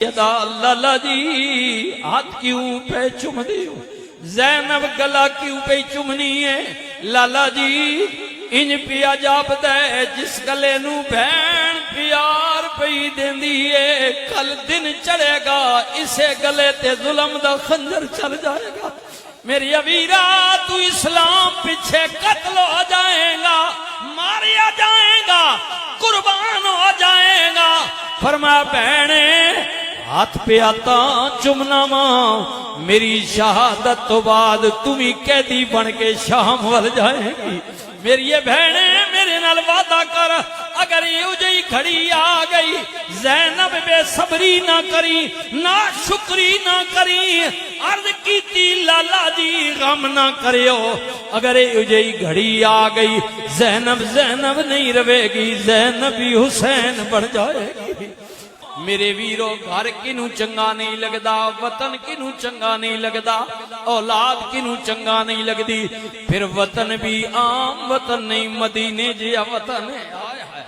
لالا جی ہاتھ کیوں پہ چم دی ہو، زینب گلا کیوں پہ چمنی ہے، لالا جی انج پیا جاب دے جس گلے نو بہن پیار پئی دیندی ہے، کل دن چڑھے گا اسے گلے تے ظلم دا خنجر چل جائے گا، میری اویرا تو اسلام پیچھے قتل ہو جائے گا، ماریا جائے گا، قربان ہو جائے گا۔ فرمایا بہنے ہاتھ پہ آتا چمنا ماں، میری شہادت تو بعد تمہیں قیدی بن کے شام ول جائے گی، میری یہ بہنے میرے نال وعدہ کر، اگر یہ جی کھڑی آ گئی زینب بے صبری نہ کری نہ شکری نہ کری، عرض کیتی لالا جی غم نہ کریو، اگر یہ جی گھڑی آ گئی زینب نہیں روے گی، زینب بھی حسین بن جائے گی۔ میرے ویرو گھر کنوں چنگا نہیں لگدا، وطن کنوں چنگا نہیں لگدا، اولاد کنوں چنگا نہیں لگدی، پھر وطن بھی عام وطن نہیں، مدینے جیا وطن ہے۔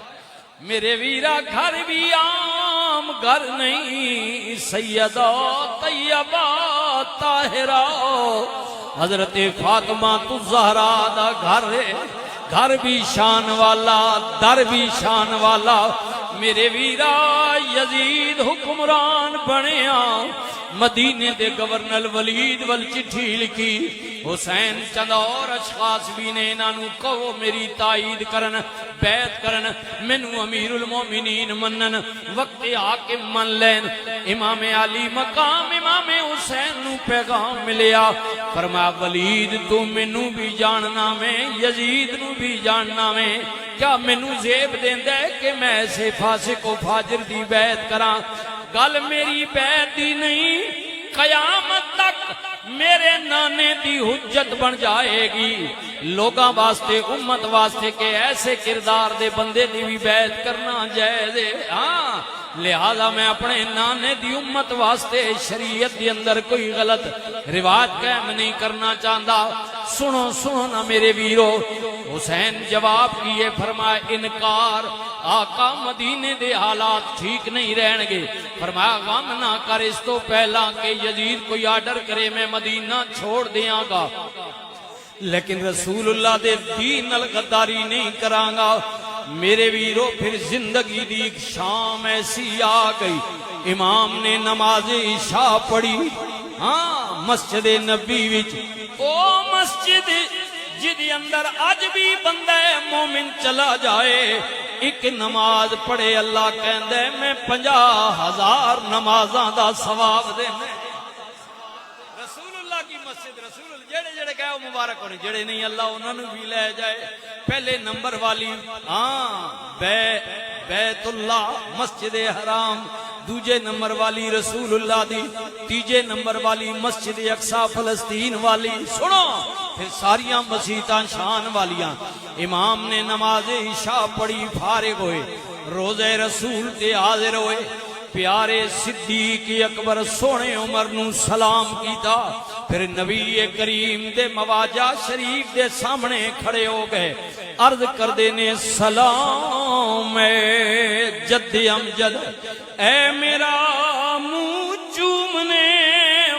میرے ویرا گھر بھی عام گھر نہیں، سیدہ طیبہ طاہرہ حضرت فاطمہ الزہرا دا گھر ہے، گھر بھی شان والا در بھی شان والا۔ میرے ویرا یزید حکمران بنیا، مدینے دے گورنر ولید ول چٹھی لکھی، حسین چند اور اشخاص بھی نے انہوں کہو میری تائید کرن بیعت کرن، مینوں امیر المومنین منن، وقت آکے من لین۔ امام علی مقام امام حسین نو پیغام ملیا، فرمایا ولید تو مینوں بھی جاننا میں، یزید نو بھی جاننا میں، کیا مینوں زیب دیندا ہے کہ میں ایسے فاسق و فاجر دی بیعت کراں؟ گل میری بیعت دی نہیں، قیامت تک میرے نانے دی حجت بن جائے گی، لوگاں واسطے امت واسطے کہ ایسے کردار دے بندے دی بھی بیعت کرنا جائز ہے۔ ہاں لہذا میں اپنے نانے دی امت واسطے شریعت دی اندر کوئی غلط رواج قائم نہیں کرنا چاہتا۔ سنو نا میرے ویرو، حسین جواب کیے، فرمایا انکار، آقا مدینے دے حالات ٹھیک نہیں رہن گے، فرمایا غم نہ کر، اس تو پہلا کہ یزید کوئی آرڈر کرے میں مدینہ چھوڑ دیاں گا، لیکن رسول اللہ دے دین نال غداری نہیں کراں گا۔ میرے ویرو پھر زندگی دی ایک شام ایسی آ گئی، امام نے نماز عشاء پڑھی، ہاں مسجد نبی وچ، او مسجد جدی اندر آج بھی بندہ مومن چلا جائے ایک نماز پڑھے، اللہ کہندہ ہے میں 50,000 نمازاں دا ثواب دینے۔ رسول اللہ کی مسجد، رسول اللہ جڑے گئے وہ مبارک ہونے، جڑے نہیں اللہ انہوں نے بھی لے جائے۔ پہلے نمبر والی بیت اللہ مسجد حرام، دوجے نمبر والی رسول اللہ دی، تیجے نمبر والی مسجد اقصی فلسطین والی۔ سنو پھر ساریاں مسجداں شان والیاں۔ امام نے نماز عشاء پڑھی، فارغ ہوئے، روزے رسول تے حاضر ہوئے، پیارے صدیق اکبر سونے عمر نو سلام کیتا، پھر نبی کریم دے مواجہ شریف دے سامنے کھڑے ہو گئے، عرض کر دینے سلام اے جد امجد، اے میرا منہ چومنے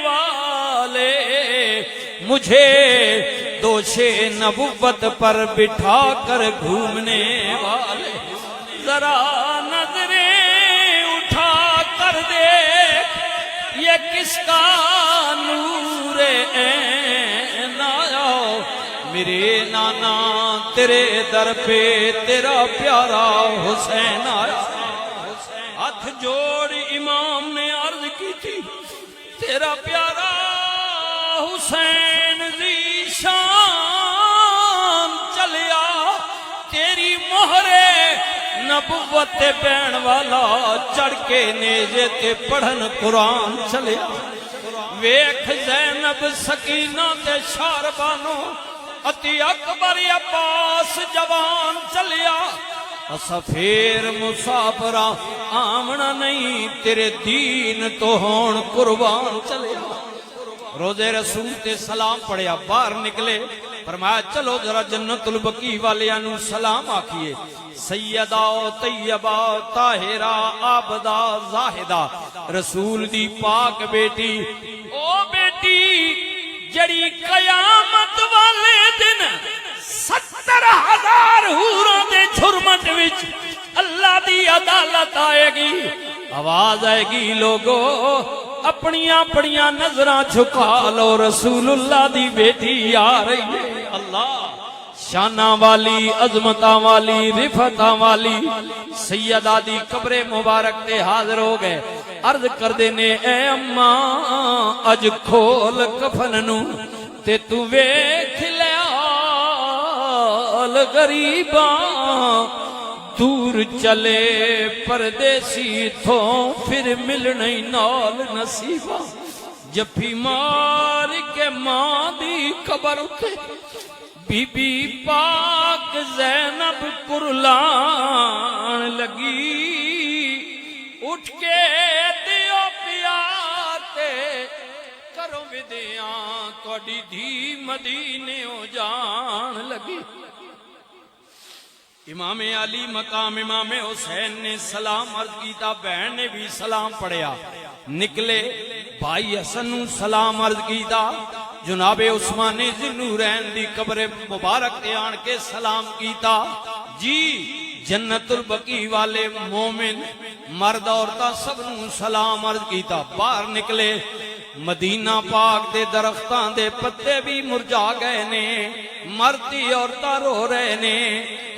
والے، مجھے دوش نبوت پر بٹھا کر گھومنے والے، ذرا نظریں اٹھا کر دیکھ یہ کس کا نور عین آیا، میرے نانا تیرے در پہ تیرا پیارا حسین آیا۔ ہاتھ جوڑ امام نے عرض کی تھی، تیرا پیارا حسین ذی شان چلیا، تیری مہرے نبوت پہن والا چڑھ کے نیزے تے پڑھن قرآن چلیا، ویکھ زینب سکینہ تے شاربانو، اتی اکبر عباس جوان چلیا، سفیر مسافرہ آمنا نہیں، تیرے دین تو ہون قربان چلیا۔ روزے رسول تے سلام پڑھیا، باہر نکلے، فرمایا چلو ذرا جنت البقیع والیاں نو سلام آکھیے، سیدہ و طیبہ طاہرہ عابدہ زاہدہ رسول دی پاک بیٹی، او بیٹی جڑی قیامت والے دن 70,000 حوراں دے جھرمٹ وچ اللہ دی عدالت آئے گی، آواز آئے گی لوگو اپنیاں اپنیاں نظراں جھکا لو، رسول اللہ دی بیٹی آ رہی ہے۔ اللہ شاناں والی، عظمتاں والی، رفعتاں والی سیدہ دی قبر مبارک تے حاضر ہو گئے، عرض کر دینے اے اماں اج کھول کفن نو تے تو ویکھ لیا غریباں دور چلے پردیسی تھو پھر ملنے نال نصیبہ، جفی مار کے ماں دی قبر اٹھے بی بی پاک زینب کرلان لگی، اٹھ کے دیو پیاتے کرو ودیاں توڑی دھی مدینے ہو جان لگی۔ امام علی مقام امام حسین نے سلام عرض کیتا، بہن نے بھی سلام پڑھیا، نکلے بھائی حسن نو سلام عرض کیتا، جناب عثمان ذوالنورین دی قبر مبارک تے آن کے سلام کیتا، جی جنت البقیع والے مومن مرد عورتاں سب نو سلام عرض کیتا، باہر نکلے مدینہ پاک دے درختاں دے پتے بھی مرجا گئے نے، مردی عورتاں رو رہے نے،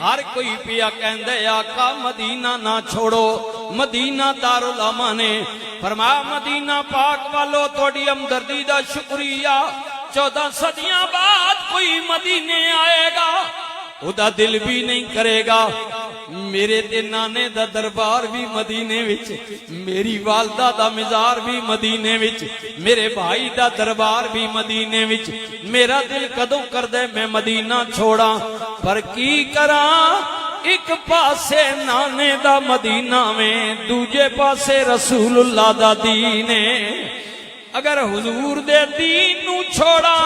ہر کوئی پیا کہندے آقا مدینہ نہ چھوڑو، مدینہ دارالامہ نے فرمایا مدینہ پاک والو توڑی ہمدردی دا شکریہ، 14 صدیاں بعد کوئی مدینے آئے گا ادا دل بھی نہیں کرے گا، میرے تے نانے دا دربار بھی مدینے وچ، میری والدہ دا مزار بھی مدینے وچ، میرے بھائی دا دربار بھی مدینے وچ، میرا دل کدوں کر دے میں مدینہ چھوڑا، پر کی کراں ایک پاسے نانے دا مدینہ میں دوجے پاسے رسول اللہ دا دین ہے، اگر حضور دے دین نو چھوڑا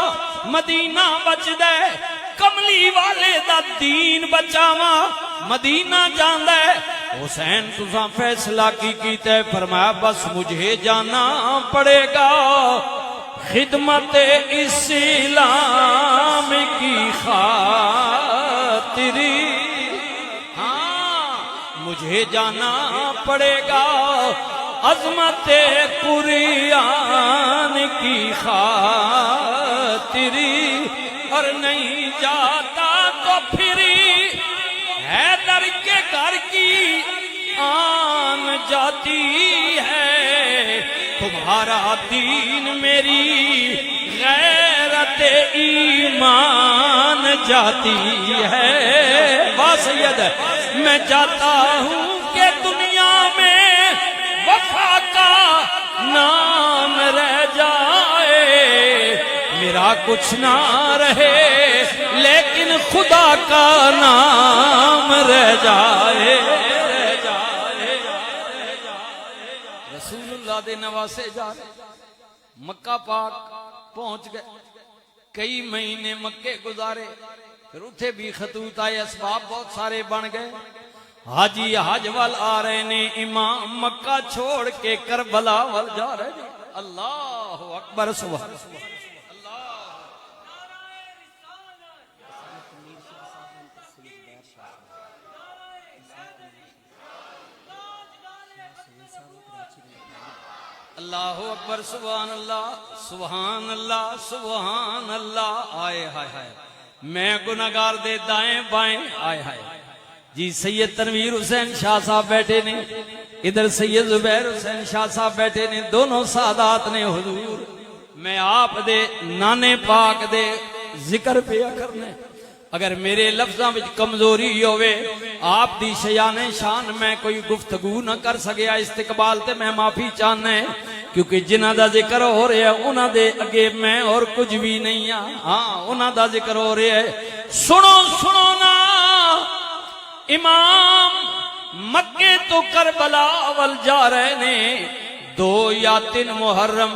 مدینہ بچ دے، کملی والے دا دین بچاواں مدینہ جاندہ ہے۔ حسین تساں فیصلہ کی کیتے فرمایا بس مجھے جانا پڑے گا، خدمت اسلام کی خاطری، ہاں مجھے جانا پڑے گا، عظمت قرآن کی خاطری، اور نہیں جاتا تو پھری حیدر کے گھر کی آن جاتی ہے، تمہارا دین میری غیرت ایمان جاتی ہے، واسید میں چاہتا ہوں کہ دنیا میں وفا کا نام رہ جائے، میرا کچھ نہ رہے لیکن خدا کا نام رہ جائے، رسول اللہ دے نواسے جا رہے مکہ پاک پہنچ گئے، کئی مہینے مکے گزارے، پھر اتھے بھی خطوط آئے، اسباب بہت سارے بن گئے، حاجی حج وال آ رہے نے، امام مکہ چھوڑ کے کربلا وال جا رہے نے، اللہ اکبر سبحان اللہ۔ اللہ اکبر سبحان اللہ سبحان اللہ سبحان اللہ، آئے ہائے ہائے میں گناہگار دے دائیں بائیں، آئے ہائے جی سید تنویر حسین شاہ صاحب بیٹھے نے، ادھر سید زبیر حسین شاہ صاحب بیٹھے نے، دونوں سادات نے حضور میں آپ دے نانے پاک دے ذکر پیا کرنے، اگر میرے لفظاں وچ کمزوری ہوئے آپ دی شیان شان میں کوئی گفتگو نہ کر سکیا استقبال تے میں معافی چاہنا ہے، کیونکہ جنہ دا ذکر ہو رہے ہیں انہ دے اگے میں اور کچھ بھی نہیں ہاں انہ دا ذکر ہو رہے ہیں، سنو سنو نا امام مکے تو کربلا وال جا رہے نے، 2 یا 3 محرم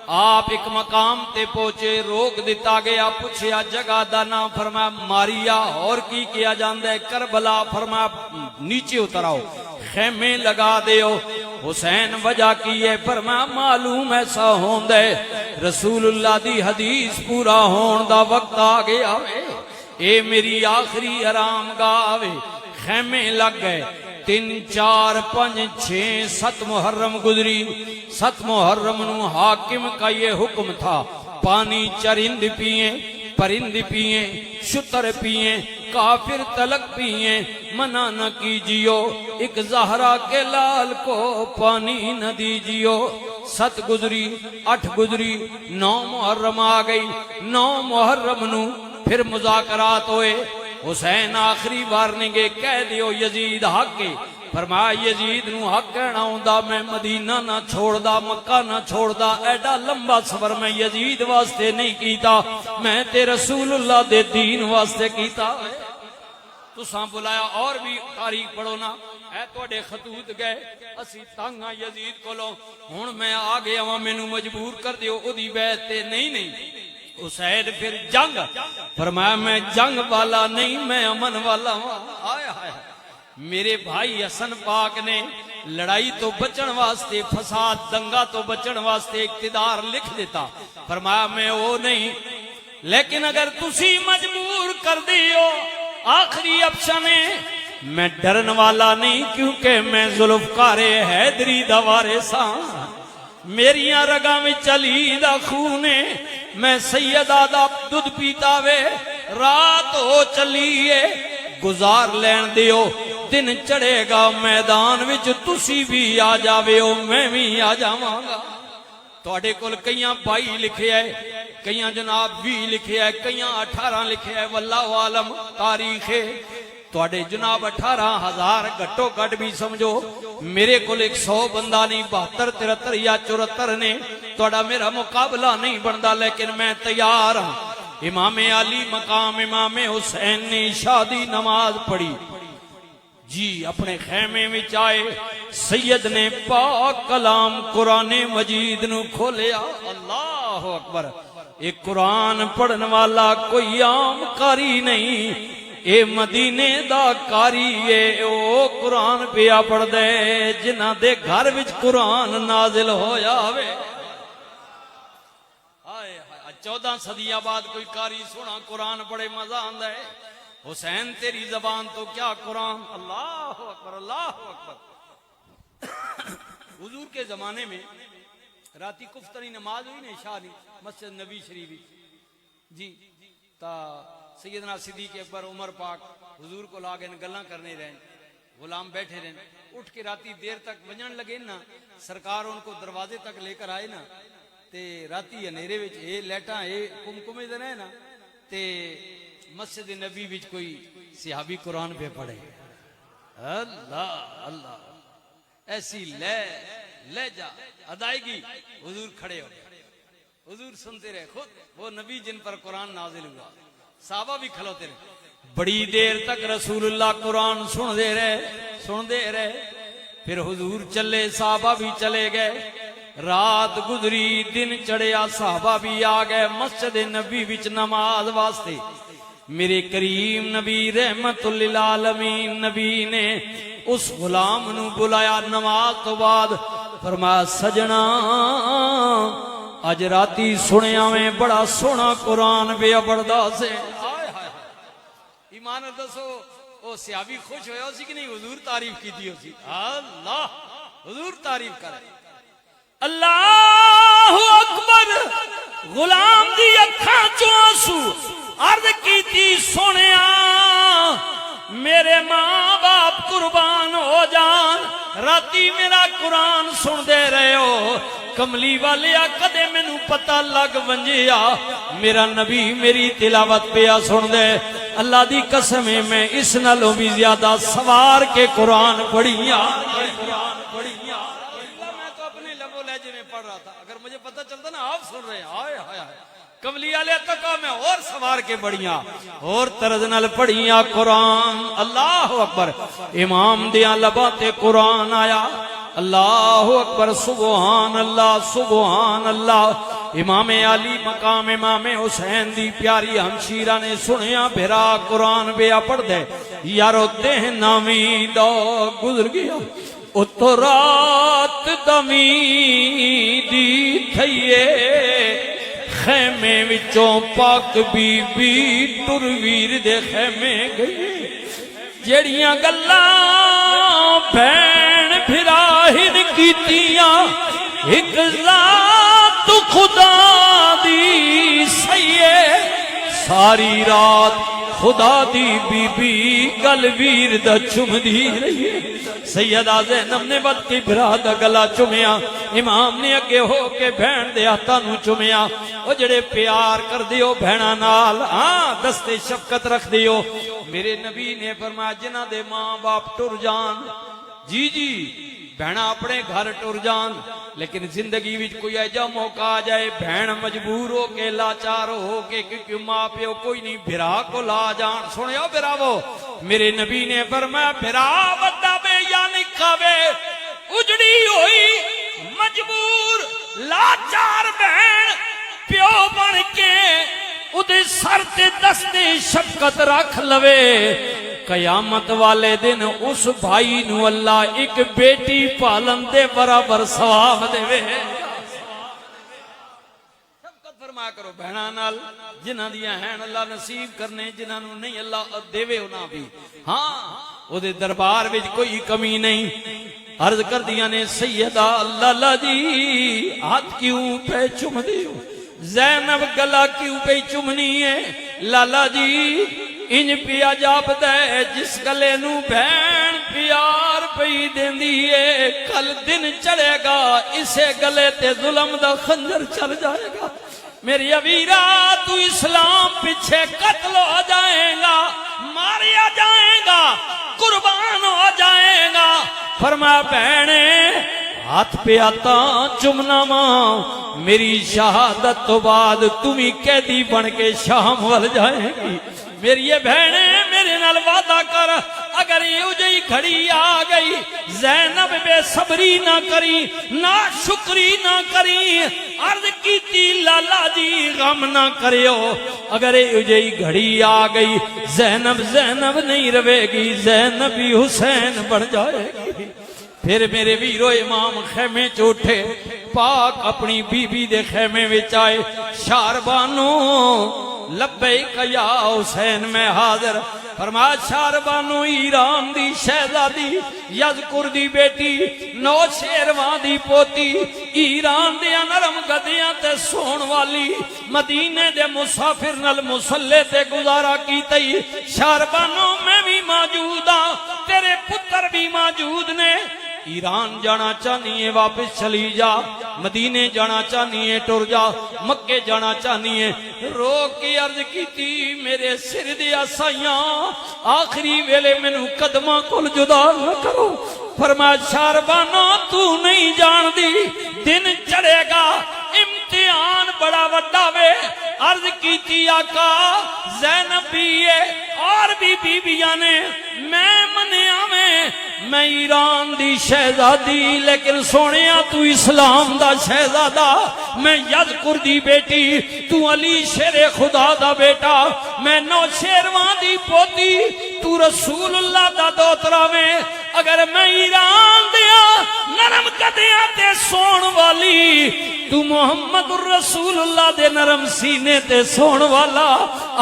آپ ایک مقام تے پہنچے، روک دیتا گیا، پوچھیا جگہ دا نام، فرمایا ماریا، اور کی کیا جاندہ ہے؟ کربلا، فرمایا نیچے اتر آؤ، خیمے لگا دیو۔ حسین وجہ کی ہے، فرمایا معلوم ایسا ہوندہ ہے رسول اللہ دی حدیث پورا ہون دا وقت آ گیا وے، اے میری آخری آرام گاہ وے۔ خیمے لگ گئے، 3 4 5 6 7 محرم گزری۔ 7 محرم نو حاکم کا یہ حکم تھا، پانی چرند پیئیں، پرند پیئیں، شتر پیئیں، کافر تلک پیئیں، منع نہ کیجیو، ایک زہرا کے لال کو پانی نہ دیجیو۔ 7 گزری، 8 گزری، 9 محرم آ گئی۔ 9 محرم نو پھر مذاکرات ہوئے۔ حسین آخری وارننگے کہہ دیو یزید حق کے، فرمایا یزید نو حق کہنا ہوندا میں مدینہ نہ چھوڑ دا، مکہ نہ چھوڑ دا، ایڈا لمبا سفر میں یزید واسطے نہیں کیتا، میں تے رسول اللہ دے دین واسطے کیتا۔ تو ساں بلایا اور بھی تاریخ پڑھو نا، اے توڑے خطوط گئے، اسی تانگا یزید کو لو، ہون میں آگے ہوا میں نو مجبور کر دیو، او دی بیعت تے نہیں۔ حسین پھر جنگ، فرمایا میں جنگ والا نہیں، میں امن والا ہوں۔ آیا آیا میرے بھائی حسن پاک نے لڑائی تو بچن واسطے، فساد دنگا تو بچن واسطے اقتدار لکھ دیتا، فرمایا میں وہ نہیں، لیکن اگر تسی مجبور کر دیو آخری آپشن ہے، میں ڈرن والا نہیں، کیونکہ میں ذوالفقار حیدری دا وارث ہاں، میریاں رگاں میں چلی دا خونے، میں سیدہ دا دودھ پیتا وے، رات ہو چلیے گزار لین دیو، دن چڑھے گا میدان وچ تسی بھی آ جاوے ہو، میں بھی آ جاواں گا۔ توڑے کل کئیاں 22 لکھے ہے، کئیاں جناب 20 لکھے ہے، کئیاں 18 لکھے ہے، واللہ عالم تاریخ ہے۔ توڑے جناب 18,000 گھٹو گھٹ بھی سمجھو، میرے کل 100 بندہ نہیں، 72 73 یا 74 نے، توڑا میرا مقابلہ نہیں بندا، لیکن میں تیار ہوں۔ امام علی مقام امام حسین نے شادی نماز پڑھی جی، اپنے خیمے میں آئے، سید نے پاک کلام قرآن مجید نو کھولیا، اللہ اکبر۔ ایک قرآن پڑھن والا کوئی عام قاری نہیں، اے مدینے دا قاری ہے، او قرآن پیا پڑھ دے جنہ دے گھر وچ قرآن نازل ہویا ہوئے۔ 14 صدیہ بعد کوئی قاری سونا قرآن پڑھے مزہ آندہ ہے۔ حسین تیری زبان تو کیا قرآن، اللہ اکبر اللہ اکبر۔ حضور کے زمانے میں راتی کفتری نماز ہوئی نا شاہی مسجد نبی شریف جی، تا سیدنا صدیق اکبر عمر پاک حضور کو لاگن گلاں کرنے رہن، غلام بیٹھے رہن، اٹھ کے راتی دیر تک بجن لگے نا، سرکار ان کو دروازے تک لے کر آئے نا، تے راتی انیرے وچ اے لیٹاں اے کمکمے دن ہے نا، تے مسجد نبی وچ کوئی صحابی قرآن پہ پڑھے، اللہ اللہ، ایسی لے جا ادائیگی، حضور کھڑے ہو گئے، حضور سنتے رہے، خود وہ نبی جن پر قرآن نازل ہوا، صحابہ بھی کھلوتے رہے، بڑی دیر تک رسول اللہ قرآن سن دے رہے، پھر حضور چلے، صحابہ بھی چلے گئے، رات گزری، دن چڑھیا، صحابہ بھی آ گئے مسجد نبی وچ نماز واسطے۔ میرے کریم نبی رحمت للعالمین نبی نے اس غلام نو بلایا نماز تو بعد، فرمایا سجنا اج راتی سنیا میں بڑا سونا قرآن پہ پڑھدا سے۔ ایمان دسو او صحابی خوش ہویا سی کہ نہیں؟ حضور تعریف کی تھی اسی، اللہ حضور تعریف کرے، اللہ اکبر۔ غلام دی اکھاں چوں آنسو، عرض کیتی سونیا میرے ماں باپ قربان ہو جان، راتی میرا قرآن سن دے رہے ہو، کملی والیا کدے مینو پتہ لگ ونجیا میرا نبی میری تلاوت پیا سن دے، اللہ دی قسم ہے میں اس نالوں بھی زیادہ سوار کے قرآن پڑھیا۔ پڑھ رہا تھا، اگر مجھے پتہ چلتا نا آپ سن رہے ہیں، آئے آئے کملی والے تک میں اور سوار کے بڑھیاں اور طرز نال پڑھیاں قرآن، اللہ اکبر۔ امام دیاں لباں تے قرآن آیا، اللہ اکبر، سبحان اللہ سبحان اللہ۔ امام علی مقام امام حسین دی پیاری ہمشیرہ نے سنیا بھرا قرآن بیا پڑھ دے یارو دہ نامی دا گزر گیا اتو رات دمی دی تھئیے خیمے وچوں پاک بی بی ٹرویر دے خیمے گئی جڑیاں گلاں بین بھراہن کیتیاں ایک ذات خدا دی سیے ساری رات خدا دی بی بی گل ویر دا چم دی رہی سیدہ زینب نے بد کی بھرا دا گلا چمیا امام نے اگے ہو کے بہن دے ہاتھاں نو چمیا او جڑے پیار کر دیو بہنا نال ہاں دستے شفقت رکھ دیو میرے نبی نے فرمایا جنہ دے ماں باپ ٹر جان جی جی بہنا اپنے گھر ٹر جان لیکن زندگی وچ کوئی ایجا موقع آ جائے بہن مجبور ہو کے لاچار ہو کے کیونکہ ماں پیو کوئی نہیں بھرا کو لا جان سنیا بھراو میرے نبی نے فرمایا بھرا ودا بے یا نکاوے اجڑی ہوئی مجبور لاچار بہن پیو بن کے ادھے سر تے دستے شفقت رکھ لوے قیامت والے دن اس بھائی نو اللہ ایک بیٹی پالن دے برابر ثواب دے وے شفقت فرما کرو بہناں نال جنہاں دیاں ہیں اللہ نصیب کرنے جنہاں نو نہیں اللہ دے وے انہاں بھی ہاں او دے دربار وچ کوئی کمی نہیں عرض کر دیاں نے سیدہ اللہ جی ہاتھ کیوں پہ چم دیو زینب گلا کیوں پہ چمنی ہے لالا جی انج پیا جاپ دے جس گلے نو بہن پیار پئی دیندی ہے کل دن چڑھے گا اسے گلے تے ظلم دا خنجر چل جائے گا میری عبیرہ تو اسلام پیچھے قتل ہو جائے گا ماریا جائے گا قربان ہو جائے گا فرمایا بہنے ہاتھ پہ آتا چمنا ماں میری شہادت تو بعد تمہیں قیدی بن کے شام ول جائے گی میری یہ بہنیں میرے نال وعدہ کر اگر یہ جئی گھڑی آ گئی زینب بے صبری نہ کری نہ شکری نہ کری عرض کیتی لالا جی غم نہ کریو اگر یہ جئی گھڑی آ گئی زینب نہیں روے گی زینب ہی حسین بن جائے گی پھر میرے ویرو امام خیمے چوٹھے پاک اپنی بی بی دے خیمے وچ آئے شاربانو لبیک یا حسین میں حاضر فرمایا شاربانو ایران دی شہزادی یذکر دی بیٹی نو شیروان دی پوتی ایران دیا نرم گدیاں تے سون والی مدینے دے مسافر نل مسلے تے گزارا کیتی شاربانو میں بھی موجود ہاں تیرے پتر بھی موجود نے ایران جانا چاہنی ہے واپس چلی جا مدینے جانا چاہنی ہے ٹر جا مکے جانا چاہنی ہے رو کی عرض کی تھی میرے سر دیا سائیاں آخری ویلے منو قدمہ کل جدا نہ کرو فرمایا شاربانو تو نہیں جان دی دن چڑھے گا امتحان بڑا وڈا وے عرض کی تھی آقا زینب بھی ہے اور بھی بیبیاں نے میں منیا میں ایران دی شہزادی لیکن سونیا تو اسلام دا شہزادہ میں یذکر دی بیٹی تو علی شیر خدا دا بیٹا میں نو شیروان دی پوتی تو رسول اللہ دا دوترا میں اگر میں ایران دیا نرم گدیاں تے سون والی تو محمد الرسول اللہ دے نرم سینے تے سون والا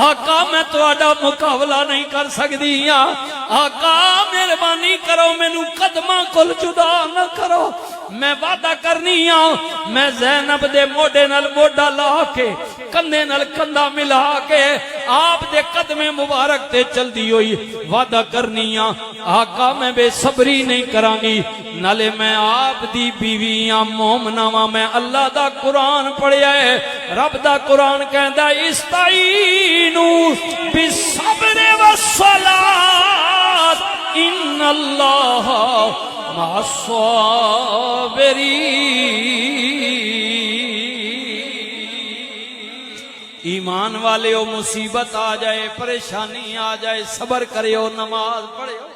آقا میں تواڈا مقابلہ نہیں کر سکدی آقا مہربانی کرو مینوں قدماں کول جدا نہ کرو میں وعدہ کرنی میں زینب دے موڈے نال موڈا لا کے کندھے نال کندھا ملا کے آپ دے قدم مبارک تے چل دی ہوئی وعدہ کرنی آقا میں بے صبری نہیں کرانگی نالے میں آپ دی بیویاں مومناواں میں اللہ دا قرآن پڑھیا ہے رب دا قرآن کہندا استعینو بالصبر والصلاۃ ان اللہ مع الصابرین ایمان والے ہو مصیبت آ جائے پریشانی آ جائے صبر کرے ہو نماز پڑھے ہو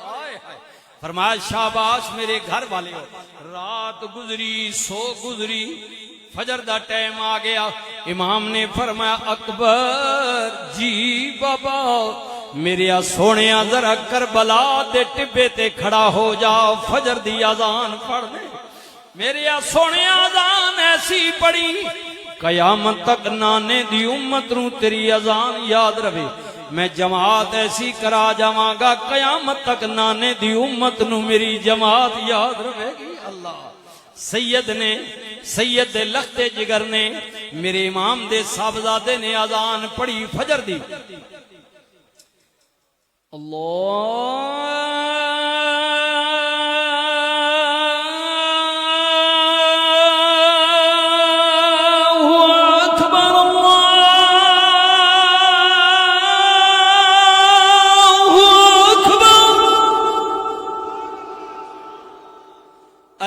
فرمایا شاباش میرے گھر والے ہو رات گزری سو گزری فجر دا ٹائم آ گیا. امام نے فرمایا اکبر جی بابا میرے سونیا ذرا کربلا دے ٹبے تے کھڑا ہو جا, فجر دی اذان پڑھنے. میرے سونیا اذان ایسی پڑھی قیامت تک نانے دی امت نو تیری اذان یاد رہے. میں جماعت ایسی کرا جاواں گا قیامت تک نانے دی امت نو میری جماعت یاد رہے گی. اللہ سید نے, سید دے لخت جگر نے, میرے امام دے صاحبزادے نے اذان پڑھی فجر دی.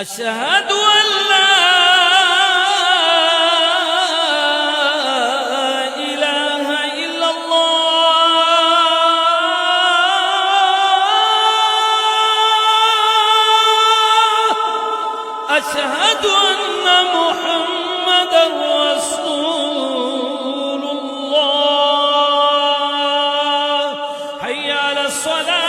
أشهد أن لا إله إلا الله أشهد أن محمد رسول الله حي على الصلاة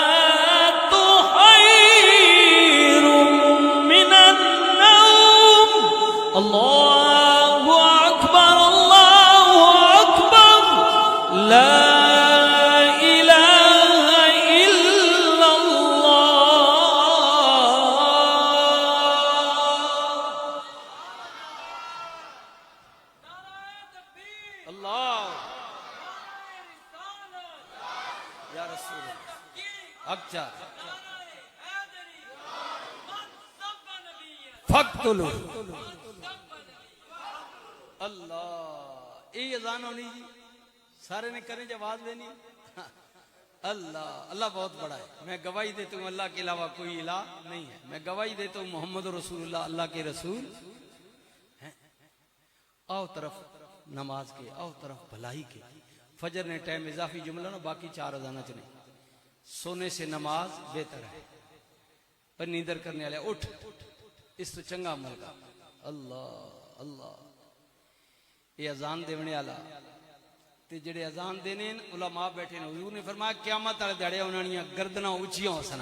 الصلاة خير من النوم. الله أكبر الله أكبر لا إله إلا الله. الله یا رسول اللہ اکچا فقتلو اللہ. یہ اذان ہونی جی سارے نے کریں جب آواز دینی. اللہ اللہ بہت بڑا ہے. میں گواہی دیتا ہوں اللہ کے علاوہ کوئی الہ نہیں ہے. میں گواہی دیتا ہوں محمد رسول اللہ اللہ کے رسول ہیں. آؤ طرف نماز کے, آؤ طرف بھلائی کے. فجر نے ٹائم اضافی جملہ نا, باقی 4 اذانہ چنے. سونے سے نماز بہتر ہے. پر نیندر کرنے والے اٹھ, اس تو چنگا عمل کا. اللہ اللہ. یہ اذان دینے والا تے جڑے اذان دینے علماء بیٹھے نے. حضور نے فرمایا قیامت والے دھڑے انہاں دیاں گردناں اونچیاں ہوسن,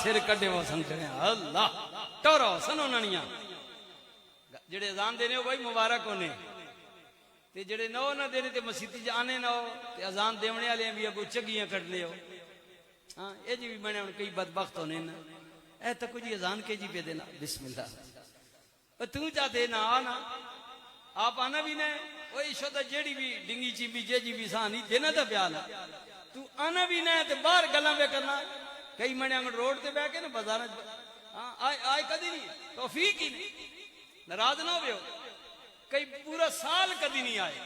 سر کڈے ہوسن کھڑے. اللہ ٹورا ہوسن انہاں دیاں. جڑے اذان دینے ہو بھائی مبارک ہونے, تے جڑے نو نہ دینے تے مسیتی جانے نہ ہو تے اذان دیونے والے بھی اگو چگیاں کڈنے ہو. ہاں یہ جی بھی بنے ہن کئی بدبخت ہونے نا. اے تک جی اذان کے جی پہ دینا بسم اللہ. تو چاہ دینا آنا آپ آنا بھی نہ وہی شدہ جیڑی بھی ڈنگی چی بھی جے جی بھی سانی دینا دا بیانا. تو آنا بھی نہ تے باہر گلاں بے کرنا. کئی منے انگڑ روڈ تے بے کے نا بازار آئے کدی نہیں توفیق ہی نہیں. ناراض نہ ہوئے ہو. کئی پورا سال کدی نہیں آئے.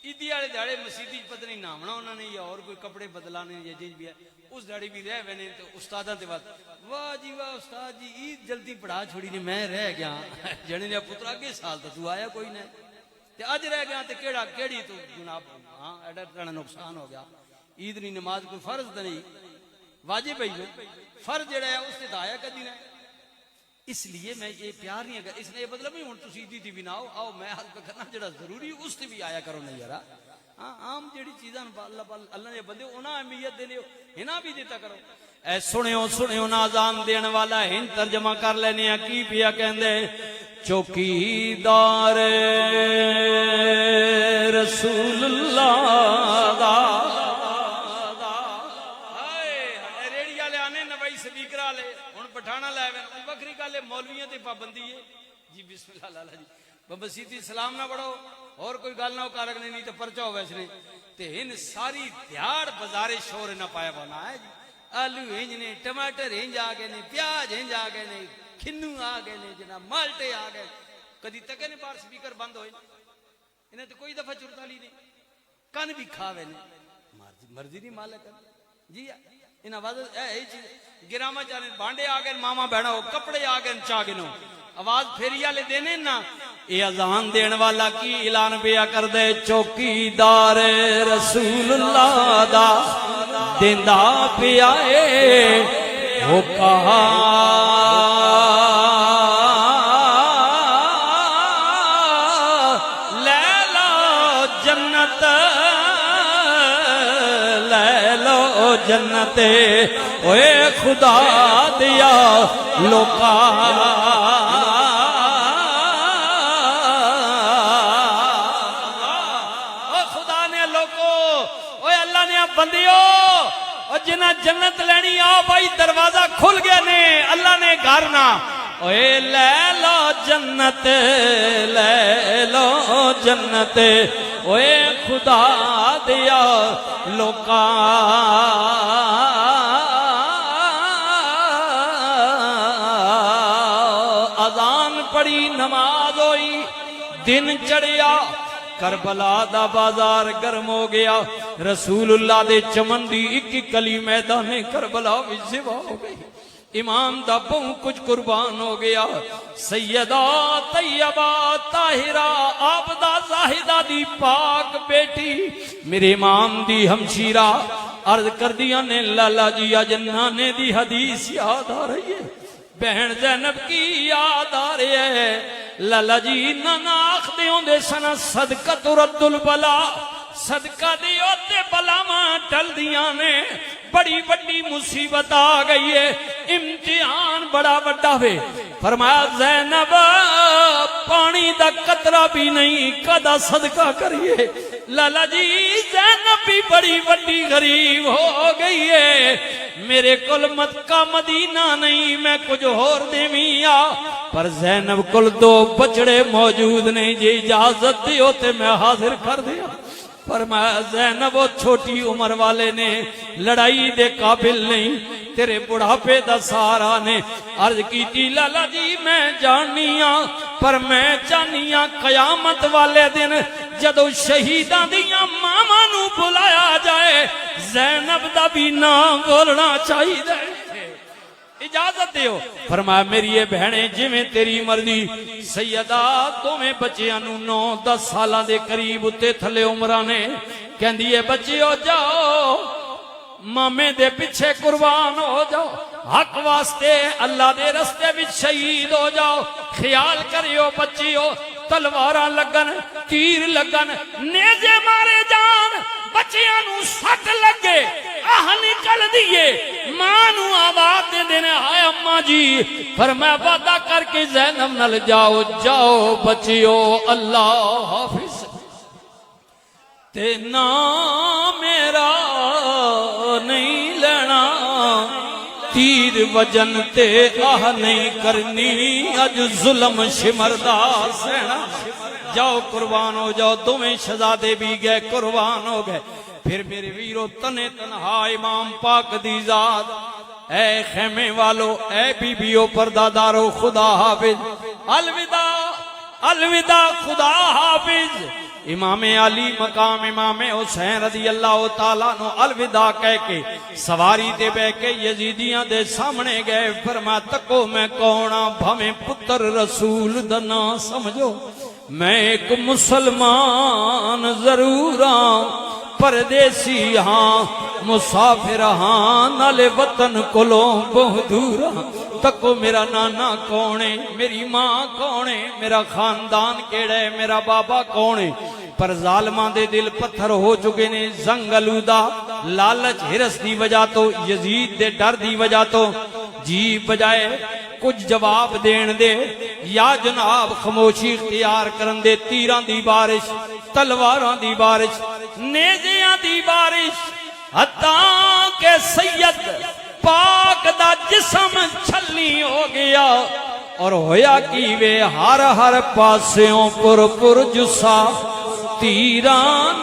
عیدی والے دہاڑے مسیتی پتہ نہیں نامنا انہوں نے یا اور کوئی کپڑے بدلانے یا جی بھی ہے. اس دہاڑی بھی رہ وینے تو استاداں تے بات واہ جی واہ استاد جی عید جلدی پڑھا چھوڑی نے میں رہ گیا. جنے نے پتر اگے سال تو آیا کوئی نہ تے اج رہ گیا تے کیڑا کیڑی تو جناب. ہاں ایڈا ٹڑا نقصان ہو گیا. عید نہیں نماز کوئی فرض تے نہیں واجب ہے. فرض جڑا ہے اس تے آیا کدی نہ. اس لیے میں یہ پیار نہیں اگر اس نے یہ مطلب نہیں ہوں تسی عیدی دی بھی نہ آؤ. آؤ میں حل کرنا جڑا ضروری اس تے بھی آیا کرو نہیں یارا. ہاں عام جڑی چیزاں اللہ نے بندے انہاں اہمیت دینے ہنا بھی دیتا کرو. اے سنیو سنیو نازان دین والا ہن ترجمہ کر لینے ہیں کی پیا کہندے. چوکیدار رسول اللہ دا ریڑی والے آنے نوائی سپیکر والے ہن پٹھانا لے وکری گل ہے. مولویاں تے پابندی ہے جی بسم اللہ لالا جی بسیتی سلام نہ پڑھو اور کوئی گل نہ ہو کارک نہیں تو پرچہ ہو ویسے تے ہن ساری دیہڑ بازارے شور نہ پایا بنا ہے جی. آلو ہنج نے, ٹماٹر ہنج آ گئے نے, پیاز ہنج آ گئے نے, کھنو آ گئے نے, جناب مالٹے آ گئے. کدی تک نے باہر سپیکر بند ہوئے انہیں تو کوئی دفعہ چرتا لی نہیں. کن بھی کھاوے نے مرضی نہیں مالک جی. ان آواز یہی چیز گراما چاہنے بانڈے آ گئے ماما بہنا ہو کپڑے آ گئے چاہ گنو آواز پھیری والے دینے نا یہ اذان دین والا کی اعلان پیا کر دے چوکیدار رسول اللہ دا دیندا پیا اے وہ کہا لے لو جنت لے لو جنت اوے خدا دیا لوکا بندیو جنہ جنت لینی آ بھائی دروازہ کھل گیا نے اللہ نے گھر نہ اوے لے لو جنت لے لو جنت اوے خدا دیا لوکا اذان پڑی نماز ہوئی دن چڑھیا کربلا دا بازار گرم ہو گیا رسول اللہ دے چمن دی ایک کلی میدان کربلا بھی زبا ہو گئی امام دا بہو کچھ قربان ہو گیا سیدہ طیبہ طاہرہ عابدہ زاہدہ دی پاک بیٹی میرے امام دی ہمشیرہ عرض کر دیا نے لالا جی آج نانے دی حدیث یاد آ رہی ہے بہن زینب کی یاد آ رہی ہے لالا جی نانا آخ دیوں دے سنا صدقہ رد البلا صدقہ دیو تے بلاواں ٹل دیاں نے بڑی بڑی مصیبت آ گئی ہے امتحان بڑا بڑا ہوئے فرمایا زینب پانی دا قطرہ بھی نہیں کدا صدقہ کریے لالا جی زینب بھی بڑی بڑی غریب ہو گئی ہے میرے کل مکہ مدینہ نہیں میں کچھ اور دے میاں پر زینب کل دو بچڑے موجود نہیں جی اجازت دیو تے میں حاضر کر دیا فرمایا زینب وہ چھوٹی عمر والے نے لڑائی دے قابل نہیں تیرے بڑھاپے دا سارا نے عرض کی تھی لالا جی میں جانیاں پر میں چانیاں قیامت والے دن جدو شہیداں دیاں ماما نو بلایا جائے زینب دا بھی نام بولنا چاہیے اجازت دیو فرمایا میری یہ بہنیں جی میں تیری مرضی سیدہ تو میں بچیاں نو 9-10 سالہ دے قریب اتے تھلے عمرانے کہن دیئے بچیو جاؤ مامے دے پچھے قربان ہو جاؤ حق واسطے اللہ دے رستے بھی شہید ہو جاؤ خیال کریو بچیو تلوارہ لگن تیر لگن نیزے مارے جان بچیاں نو سٹ لگے آہ نکل دیئے ماں نو آواز دے دینے آئے اماں جی فرمایا وعدہ کر کے زینب نل جاؤ جاؤ بچیو اللہ حافظ تے نام میرا نہیں لینا تیر وجن تے آہ نہیں کرنی اج ظلم شمردہ سینا جاؤ قربان ہو جاؤ تمہیں شہزادے بھی گئے قربان ہو گئے پھر میرے ویرو تنے تنہا امام پاک دی ذات اے خیمے والو اے بی بیو پردادارو خدا حافظ الوداع الوداع خدا حافظ امام علی مقام امام حسین رضی اللہ تعالیٰ نو الوداع کہہ کے سواری دے بے کے یزیدیاں دے سامنے گئے فرما تکو میں کونا بھمیں پتر رسول دنا سمجھو میں ایک مسلمان ضرور ہاں پردیسی ہاں مسافر ہاں نالے وطن کلوں بہت دور ہاں تکو میرا نانا کونے میری ماں کونے میرا خاندان کیڑے میرا بابا کونے پر ظالمان دے دل پتھر ہو چکے نے زنگ آلودہ لالچ ہرس دی وجہ تو یزید دے ڈر دی وجہ تو جی بجائے کچھ جواب دین دے یا جناب خاموشی اختیار کرن دے تیران دی بارش تلواران دی بارش نیزیاں دی بارش حتیٰ کہ سید پاک دا جسم چھلنی ہو گیا اور ہویا کی وے ہر ہر پاسیوں پر جسا تیرانال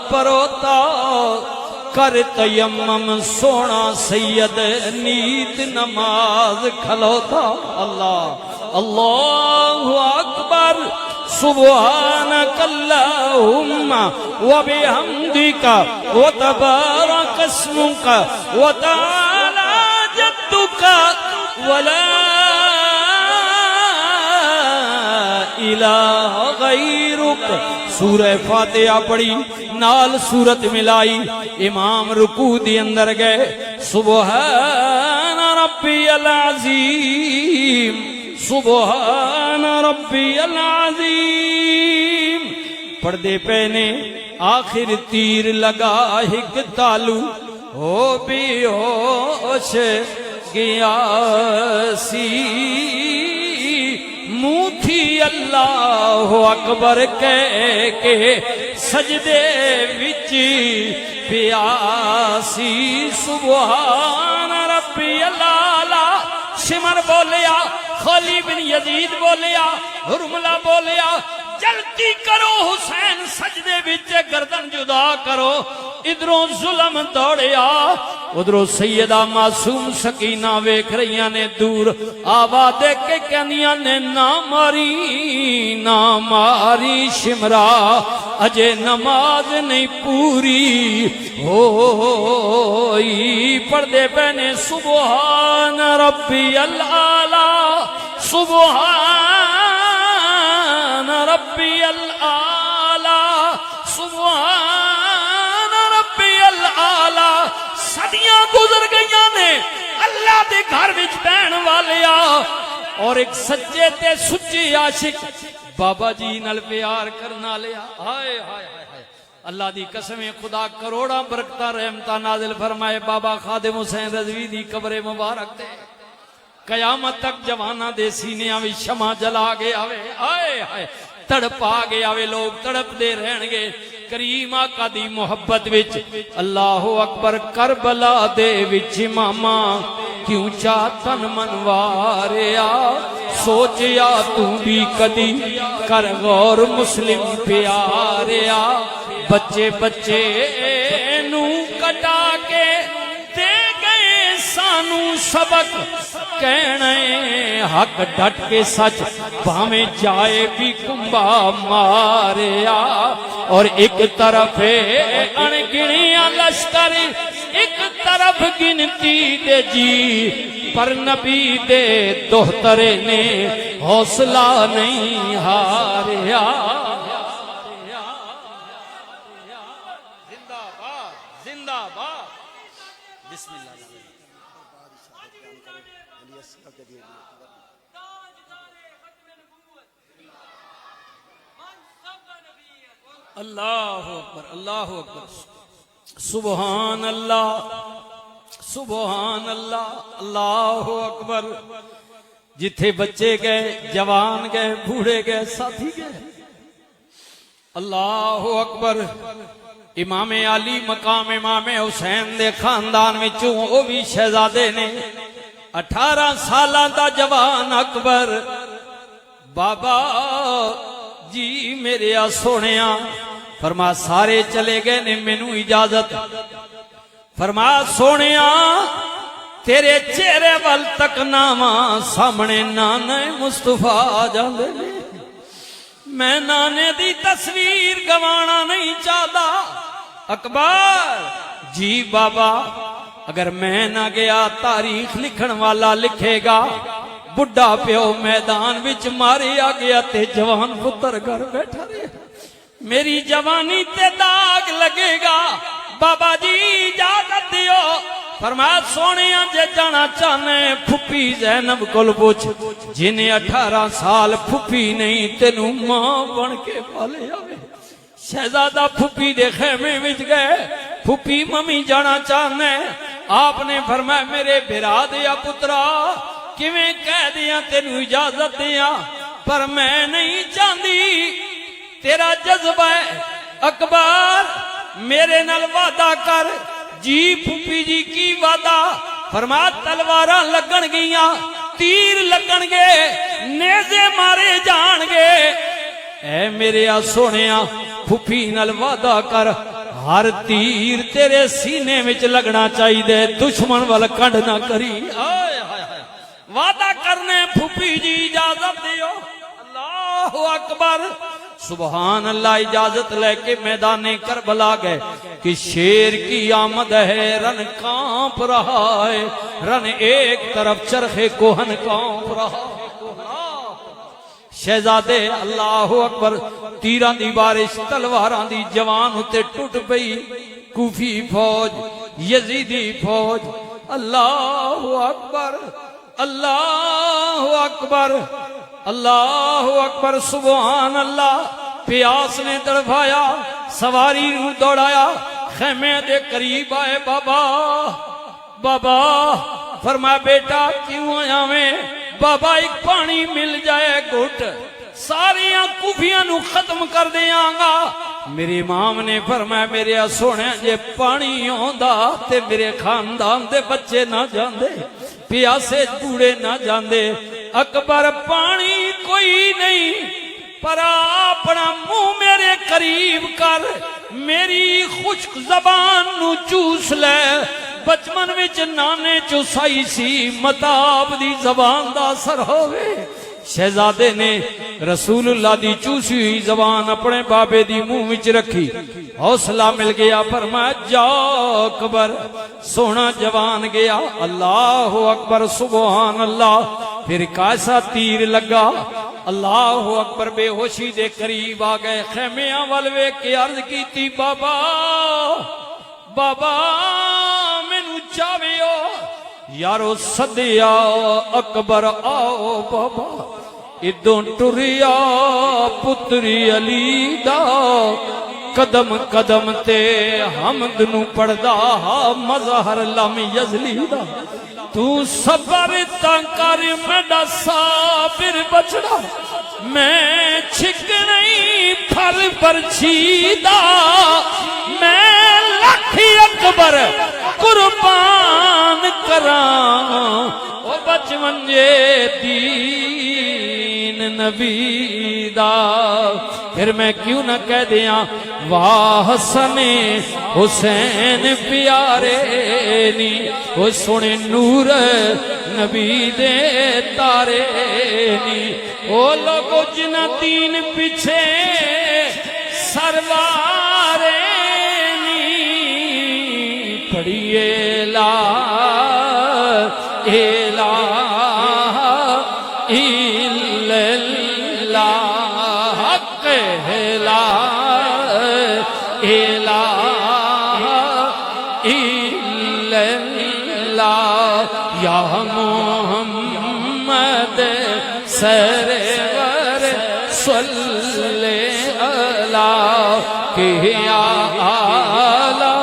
پروتا کر تیمم سونا سید نیت نماز کھلوتا اللہ اللہ اکبر سبحانک اللہم وبحمدک وتبارک اسمک وتعالی جدک ولا الہ غیرک. سورہ فاتحہ پڑھی نال سورت ملائی. امام رکوع دی اندر گئے سبحان ربی العظیم سبحان ربی العظیم پڑھدے پہنے. آخر تیر لگا ہک تالو ہو بھی ہوش گیا سی. منہ تھی اللہ اکبر کہہ کے سجدے وچ پیاسی. سبحان ربی العالی. شمر بولیا, خالی بن یزید بولیا, حرملہ بولیا جلدی کرو حسین سجدے وچ گردن جدا کرو. ادھروں ظلم دوڑیا, ادھروں سیدہ معصوم سکینہ ویکھ رہیاں نے دور. آواز دے کے کہندیاں نے نہ ماری شمرا اجے نماز نہیں پوری ہوئی. پڑھدے پہنے سبحان ربی العالی سبحان ربی العالی سبحان ربی العالی. صدیاں گزر گئیاں نے اللہ دے گھر وچ بہن والیا, اور ایک سچے تے سچی عاشق بابا جی نال پیار کرنا لیا. ہائے ہائے ہائے اللہ دی قسم خدا کروڑاں برکتاں رحمتاں نازل فرمائے بابا خادم حسین رضوی دی قبر مبارک تے. قیامت تک جواناں دے سینیاں وچ شمع جلا گے آوے. ہائے ہائے تڑپ آ گے آوے, لوگ تڑپ دے رہن گے کریم آقا دی محبت وچ. اللہ اکبر. کربلا دے وچ ماما کیوں چاہتن منواریا, سوچیا تو بھی کدی کر غور مسلم پیاریا. بچے بچے نو کٹا کے دے گئے سانو سبق کہنے حق ڈٹ کے سچ بھامے جائے بھی کمبا ماریا. اور ایک طرف انگنیاں لشکر ایک طرف گنتی دے جی, پر نبی دے دوہترے نے حوصلہ نہیں ہاریا. زندہ باد زندہ باد. بسم اللہ. اللہ اکبر اللہ اکبر. سبحان اللہ سبحان اللہ اللہ اکبر. جتھے بچے گئے جوان گئے بوڑھے گئے ساتھی گئے. اللہ اکبر. امام علی مقام امام حسین دے خاندان وچوں او بھی شہزادے نے. 18 سالاں دا جوان اکبر. بابا جی میرے آ سونیا. فرما سارے چلے گئے نے مینوں اجازت. فرما سونیا تیرے چہرے وال تک ناواں سامنے نانے مصطفیٰ جاندے نے. میں نانے دی تصویر گوانا نہیں چاہتا. اکبر جی بابا اگر میں نہ گیا تاریخ لکھن والا لکھے گا بڑھا پیو میدان وچ ماریا گیا تے جوان پتر گھر بیٹھا رہے. میری جوانی تے داغ لگے گا. بابا جی اجازت دیو. فرمایا سونیا جے جانا چاہنے پھپھی زینب کول پوچھ جنہیں 18 سال پھپھی نہیں تینوں ماں بن کے پالے آوے. شہزادہ پھپھی دے خیمے وچ گئے. پھپھی ممی جانا چاہنے. آپ نے فرمایا میرے بھرا دیا پترا کیویں کہہ دیا تینوں اجازت دیا پر میں نہیں چاہتی. تیرا جذبہ ہے اکبر میرے نال وعدہ کر. جی پھپھی جی کی وعدہ. فرمایا تلواراں لگن گیاں تیر لگن گے نیزے مارے جان گے. اے میرے آ سونیا پھپھی نال وعدہ کر ہر تیر تیرے سینے وچ لگنا چاہیے دشمن وال کنڈ نہ کری. وعدہ کرنے پھپھی جی اجازت دیو. اللہ اکبر. سبحان اللہ. اجازت لے کے میدان کربلا گئے کہ شیر کی آمد ہے رن کانپ رہا ہے. رن ایک طرف چرخے کوہن کانپ رہا. شہزادے اللہ اکبر تیران دی بارش تلواران دی جوان ہوتے ٹوٹ پئی کوفی فوج یزیدی فوج اللہ اکبر اللہ اکبر اللہ اکبر سبحان اللہ پیاس نے تڑپایا سواری نو دوڑایا خیمے دے قریب آئے بابا بابا فرمایا بیٹا کیوں آیا میں بابا ایک پانی مل جائے گھٹ ساریاں کوفیاں نو ختم کر دیاں گا میری امام نے فرمایا میرے سونے جے پانی ہوندا تے میرے خاندان دے بچے نہ جاندے پیاسے بوڑھے نہ جاندے اکبر پانی کوئی نہیں پر اپنا منہ میرے قریب کر میری خشک زبان نو چوس لے بچپن وچ نانے چوسائی سی متاب دی زبان دا اثر ہوئے شہزادے نے رسول اللہ دی چوسی ہوئی زبان اپنے بابے دی منہ وچ رکھی حوصلہ مل گیا فرمایا جا اکبر سونا جوان گیا اللہ اکبر سبحان اللہ پھر کیسا تیر لگا اللہ اکبر بے ہوشی دے قریب آ گئے خیمیاں والوے کی عرض کی تھی بابا بابا مینو چاویو یارو صدیا اکبر آؤ بابا ادوں ٹریا پتری علی دا قدم قدم تے حمد نو پڑھدا مظہر لم یزلی دا تو صبر تاں کر میڈا صابر بچڑا میں چھک نہیں پھر پرچیدہ میں لکھی اکبر قربان کراں او بچمن جے دین نبی دا پھر میں کیوں نہ کہہ دیاں واہ حسن حسین پیارے نی او سونے نور نبی دے تارے نی او لوگو جنہ دین پیچھے سروارے نی پڑھیے لا الہ الا اللہ حق لا الہ الا اللہ یا محمد سرور صلی اللہ کہ اعلی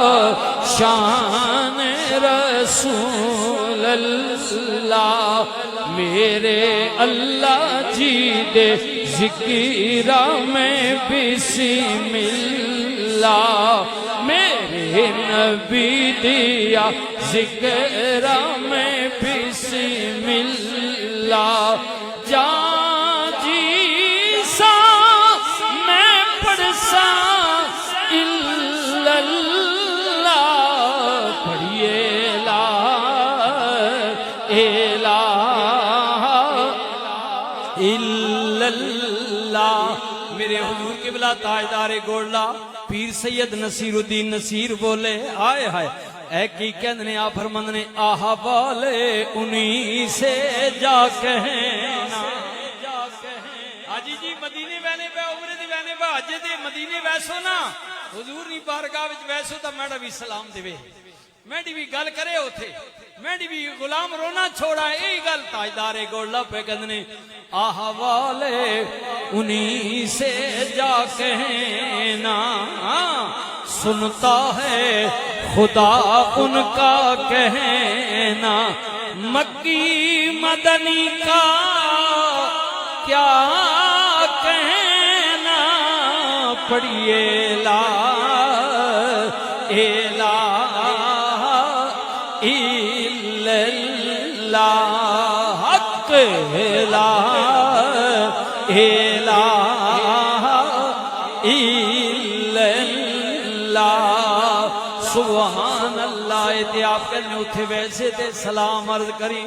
شان رسول اللہ میرے اللہ جی دے ذکر میں بسم اللہ میرے نبی دیا ذکر میں بسم اللہ جان جی سا میں پڑھ سا الا اللہ پڑھیے لا الہ الا اللہ میرے حضور قبلہ تاجدار گولڈا پیر سید نصیر الدین نصیر بولے آئے ہائے اے کی کہنے آ فرمند نے آہا والے انہی سے جا کہنا آجی جی مدینے وینے پہ عمرے دی وینے پہ آجے دے مدینے ویسو نا حضور نی بارگاہ وچ ویسو تا میڈا بھی سلام دے میڈی بھی گل کرے ہوتے میڈی بھی غلام رونا چھوڑا ای گل تاجدار گولڈا پہ کہنے آہا والے انہی سے جا کہنا سنتا ہے خدا ان کا کہنا مکی مدنی کا کیا کہنا پڑھیے لا الہ الا اللہ حق لا الہ الا اللہ سبحان اللہ تے آپ کہنے اتھے ویسے تے سلام عرض کری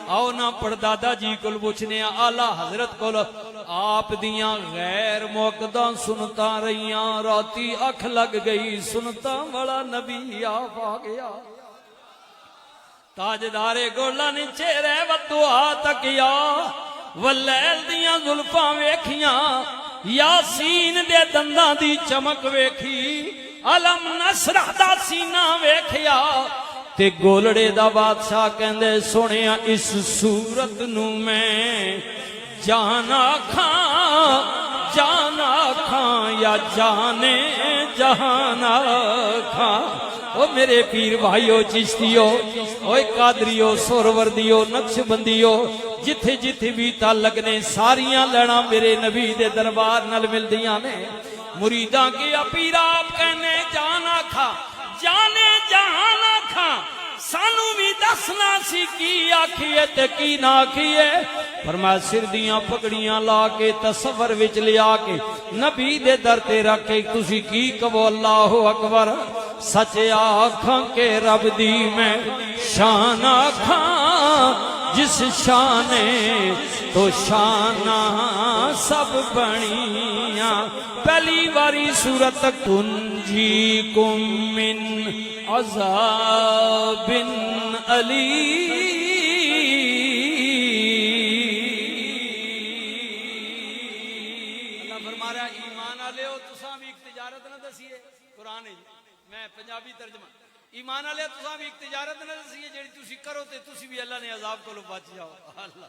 آؤ نہ پڑھ دادا جی کل پوچھنے آلہ حضرت کل آپ دیاں غیر موقدہ سنتا رہیاں راتی اکھ لگ گئی سنتا بڑا نبی آپ آ گیا تاجدار گولڈا نے چہرے و دعا تکیا واللیل دیاں زلفاں ویکھیاں یاسین دے دنداں دی چمک ویکھی علم نشرح دا سینہ ویکھیا تے گولڑے دا بادشاہ کہندے سنیا اس صورت نو میں جانا کھاں یا جانے جہانا کھاں او میرے پیر بھائیو چشتیو اوے قادریو سوروردیو نقش بندیو جتھے جتھے بھی تعلق نے ساریاں لڑا میرے نبی دے دربار نال مل دیاں نے مریداں کی پیرا آپ کہنے جانا کھا جانے جہانا کھا سانو بھی دسنا سی کی آکھیے تے کی نہ آکھیے فرمایا سر دیاں پگڑیاں لا کے تصور وچ لیا کے نبی دے در تے رکھ کے تسی کی کہو اللہ اکبر سچ آکھاں کے رب دی میں شان آکھاں جس شانے تو شانہ سب بنیاں پہلی باری سورت تنجیکم من عذاب علیم اللہ فرما رہا ہے ایمان آلے ہو تساں بھی ایک تجارت نہ دسیے قرآن ہے میں پنجابی ترجمہ ایمان آلے تساں بھی ایک تجارت نہ دسیے جیڑی تسی کرو تے تسی بھی اللہ نے عذاب کو لو بچ جاؤ اللہ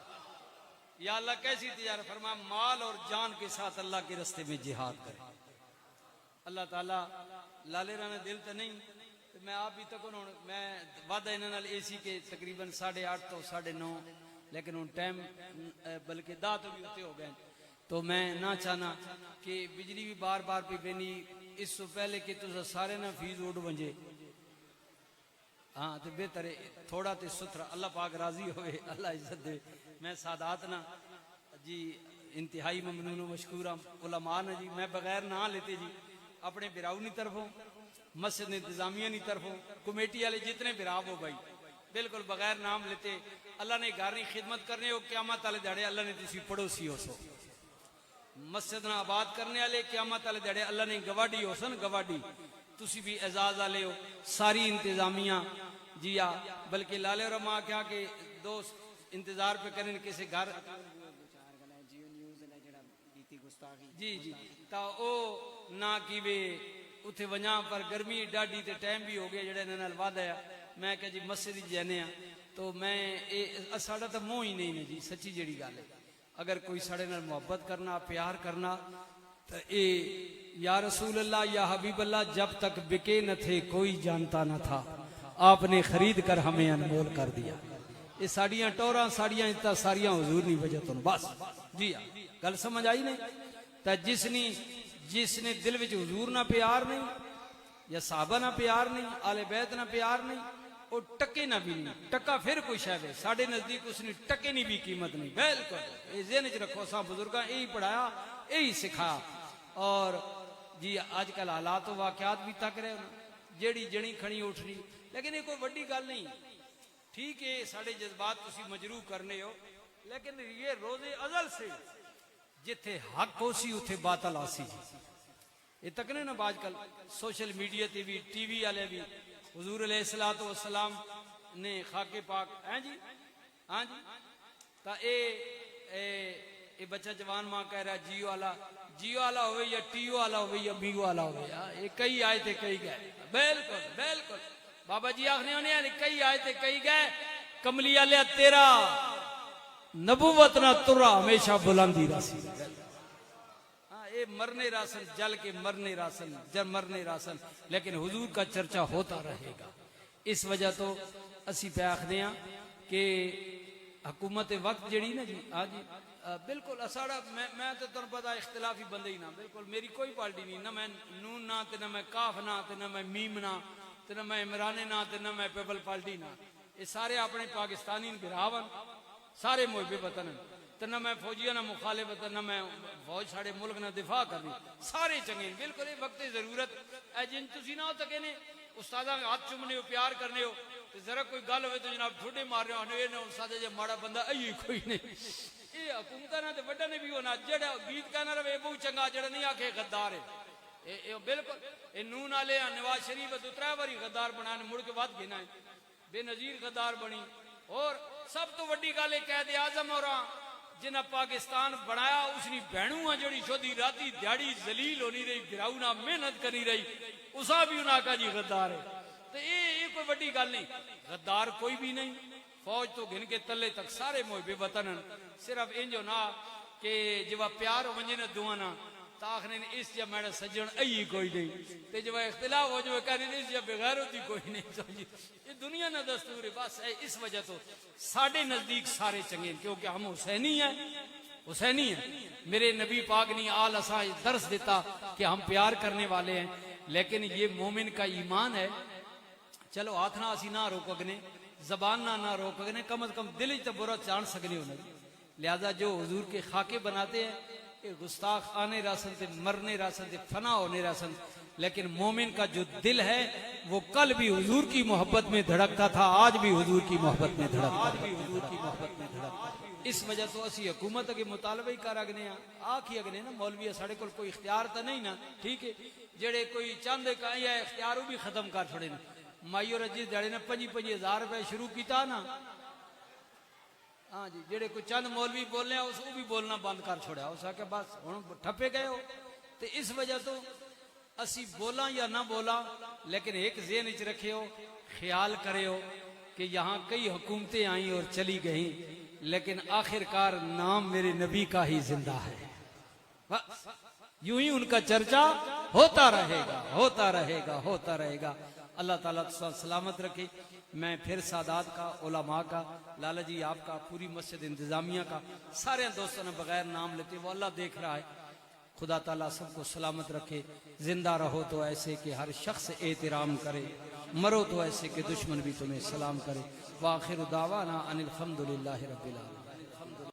یا اللہ کیسی تجارت فرمایا مال اور جان کے ساتھ اللہ کے رستے میں جہاد کرے اللہ تعالیٰ لالے رانا دل تے نہیں میں آپ بھی تک میں وعدہ انہاں نال اے سی کے تقریباً 8:30 تو 9:30 لیکن ان ٹائم بلکہ دا تو بھی ہوتے ہو گئے تو میں نہ چاہنا کہ بجلی بھی بار بار پہ بینی اس سے پہلے کہ تو سارے نہ فیز اڑ ونجے ہاں تو بہتر ہے تھوڑا تے ستھرا اللہ پاک راضی ہوئے اللہ عزت دے میں سادات نہ جی انتہائی ممنون و مشکورہ علماء نہ جی میں بغیر نہ لیتے جی اپنے براؤنی طرفوں مسجد انتظامیہ نی طرفوں کمیٹی والے جتنے براو ہو بھائی بالکل بغیر نام لیتے اللہ نے گھر خدمت کرنے ہو قیامت والے دہڑے اللہ نے تسی پڑوسی ہو سو مسجد نہ آباد کرنے والے قیامت والے دہڑے اللہ نے گواڈی ہو سن گواڈی تسی بھی اعزاز والے ہو ساری انتظامیہ جی آ بلکہ لالے رما کیا کہ دوست انتظار پہ کریں کسی گھر جی جی تا او نہ کی وے اتھے ونجاں پر گرمی ڈاڈی تے ٹائم بھی ہو گیا جڑے نال وعدہ ہے میں کہ جی مسجد جانے ہاں تو میں ساڈا تو منہ ہی نہیں جی سچی جڑی گل ہے اگر کوئی ساڈے نال محبت کرنا پیار کرنا تو اے یا رسول اللہ یا حبیب اللہ جب تک بکے نہ تھے کوئی جانتا نہ تھا آپ نے خرید کر ہمیں انمول کر دیا یہ ساڑیاں ٹوراں ساڑیاں اتنا ساریاں حضور نہیں وجہ تو بس جی گل سمجھ آئی نہیں تا جس نے دل وچ حضور نہ پیار نہیں یا صحابہ نہ پیار نہیں آل بیت نہ پیار نہیں وہ ٹکے نہ بھی نہیں ٹکا پھر کوئی شاید ہے ساڑھے نزدیک اس نے ٹکے نہیں بھی قیمت نہیں بالکل یہ ذہن چ رکھو سا بزرگاں یہی پڑھایا یہی سکھایا اور جی آج کل حالات و واقعات بھی تک رہے جیڑی جڑی کھڑی اٹھنی لیکن یہ کوئی بڑی گل نہیں ٹھیک ہے ساڑھے جذبات تسی مجروح کرنے ہو لیکن یہ روز ازل سے جتھے حق ہو سی اتھے باطل آسی جی یہ تک نے نا آج کل سوشل میڈیا تے بھی ٹی وی والے بھی حضور علیہ الصلوۃ والسلام نے خاک پاک ہیں جی ہاں جی تا اے بچہ جوان ماں کہہ رہا جیو والا ہوئے یا ٹیو والا ہوئے یا بیو والا ہوئے یہ کئی آئے تھے کئی گئے بالکل بالکل بابا جی آخنے ہونے ہیں کئی آئے تھے کئی گئے کملی علیہ تیرا نبوت نہ ترا ہمیشہ بلندی راسی اے مرنے راسن جل کے مرنے راسن مرنے راسن لیکن حضور کا چرچا ہوتا رہے گا اس وجہ تو اسی پہ آخنے ہیں کہ حکومت وقت جڑی نا جی جی بالکل اساڑا میں تو تن پتا اختلافی بندے ہی نہ بالکل میری کوئی پارٹی نہیں نہ میں نون نہ تے نہ میں کاف نہ تے نہ میں میم نہ تے نہ میں عمران نہ تے نہ میں پیپل پارٹی نہ یہ سارے اپنے پاکستانی براون سارے محب وطن تے نہ میں فوجیاں نہ مخالف نہ میں فوج ساڑے ملک نہ دفاع کرنی سارے چنگے بالکل یہ وقت ضرورت اے جن تسی نہ ہو تکے نے استاداں ہاتھ چومنے ہو پیار کرنے ہو ذرا کوئی گل ہوئے تو جناب ٹھوڈے مار رہے ہو استاد جے ماڑا بندہ ائی کوئی نہیں یہ حکومتاں نہ تے وڈا نے بھی ہونا جڑا گیت کہنا رہے بہت چنگا جڑا نہیں آکھے غدار ہے بالکل اے نون والے نواز شریف تو 3 باری غدار بنانے مڑ کے بعد گنا ہے بے نظیر غدار بنی اور سب تو وڈی گل ہے قائد اعظم اور جنہیں پاکستان بنایا اس نے بہنوں جڑی شودی راتی دیاڑی ذلیل ہونی رہی گراؤنا محنت کرنی رہی اسا بھی انہاں کا جی غدار ہے. تو یہ کوئی بڑی گل نہیں. غدار کوئی بھی نہیں. فوج تو گھن کے تلے تک سارے محب وطن صرف انجو نہ کہ جب پیار ہو ونجے نہ دعانا تاخنے نے اس جب میرا سجن ای کوئی نہیں تے جب اختلاف ہو جو کہنے اس جب بغیر ہوتی کوئی نہیں سمجھی. یہ دنیا نہ دستور ہے بس ہے. اس وجہ تو ساڑھے نزدیک سارے چنگے کیونکہ ہم حسینی ہیں. حسینی ہیں. میرے نبی پاک نے آل اساں درس دیتا کہ ہم پیار کرنے والے ہیں لیکن یہ مومن کا ایمان ہے. چلو ہاتھ نہ اسی نہ روک اگنے زبان نہ روک اگنے کم از کم دل تو برا جان سکنے ہونا. لہذا جو حضور کے خاکے بناتے ہیں کہ گستاخ آنے راسن تے مرنے راسن تے فنا ہونے راسن لیکن مومن کا جو دل ہے وہ کل بھی حضور کی محبت میں دھڑکتا تھا آج بھی حضور کی محبت میں دھڑکتا. اس وجہ تو اسی حکومت کے مطالبہ ہی کر اگنے آکھی اگنے نا مولوی ساڑے کل کوئی اختیار تا نہیں نا ٹھیک ہے جڑے کوئی چاندے کا یا اختیاروں بھی ختم کر چھوڑے نا. مائیو رجیز دیڑے نے 5,000 روپے شروع کیتا نا ہاں جی جڑے کوئی چند مولوی بولنے ہیں اس کو بھی بولنا بند کر چھوڑا اس کہ بس ہن ٹھپے گئے ہو. تو اس وجہ تو اسی بولا یا نہ بولا لیکن ایک ذہن وچ رکھے ہو خیال کرے ہو کہ یہاں کئی حکومتیں آئیں اور چلی گئیں لیکن آخرکار نام میرے نبی کا ہی زندہ ہے. بس یوں ہی ان کا چرچا ہوتا رہے گا ہوتا رہے گا ہوتا رہے گا. اللہ تعالیٰ سلامت رکھے. میں پھر سادات کا علماء کا لالا جی آپ کا پوری مسجد انتظامیہ کا سارے دوستوں نے بغیر نام لیتے وہ اللہ دیکھ رہا ہے. خدا تعالیٰ سب کو سلامت رکھے. زندہ رہو تو ایسے کہ ہر شخص احترام کرے مرو تو ایسے کہ دشمن بھی تمہیں سلام کرے. وآخر دعوانا ان الحمدللہ رب العالمین.